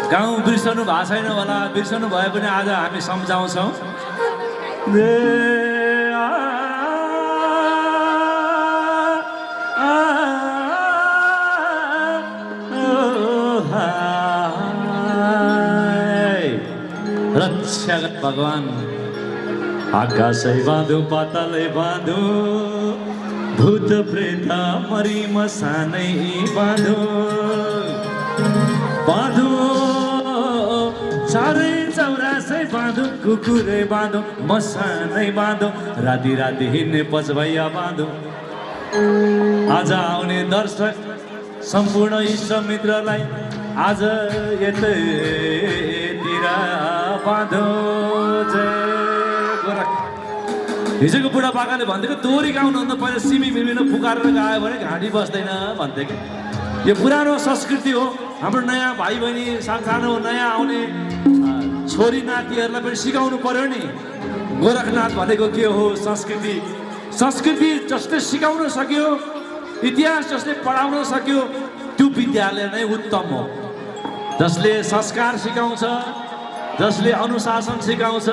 गाउँ बिर्सनु भएको छैन होला, बिर्सनु भए पनि आज हामी सम्झाउँछौँ। रक्षा गर भगवान, आकाशै बाँधो पातालै बाँधो, भूत प्रेत मरी मसानै बाँधो बाँधो, चारै चौरासै बाँधो, कुकुरै बाँधो, मसानै बाँधो, राति राति हिँड्ने पचभैया बाँधो। आज आउने दर्शक सम्पूर्ण इष्टमित्रलाई आज यतैतिर बाँधो। हिजोको बुढापाकाले भन्थ्यो दोहोरी गाउनुभन्दा पहिला सिमी मिमिन पुकारेर गायो भने घाँटी बस्दैन भन्थे कि। यो पुरानो संस्कृति हो। हाम्रो नयाँ भाइ बहिनी सानो नयाँ आउने छोरी नातिहरूलाई पनि सिकाउनु पर्यो नि। गोरखनाथ भनेको के हो संस्कृति। संस्कृति जसले सिकाउन सक्यो, इतिहास जसले पढाउन सक्यो, त्यो विद्यालय नै उत्तम हो। जसले संस्कार सिकाउँछ, जसले अनुशासन सिकाउँछ,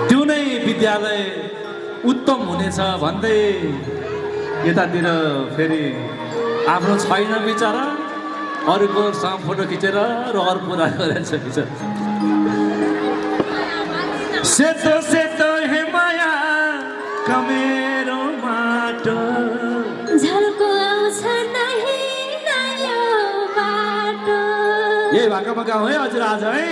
त्यो नै विद्यालय उत्तम हुनेछ भन्दै यतातिर फेरि आफ्नो छैन बिचरा, अरूको सँग फोटो खिचेर रहर पुरा गरेछ बिचरा। सेतो सेतो हे माया कमेरो माटो, झल्को आउँछ नहीं नयाँ बाटो। यही भाकामा गाउँ है हजुर आज है।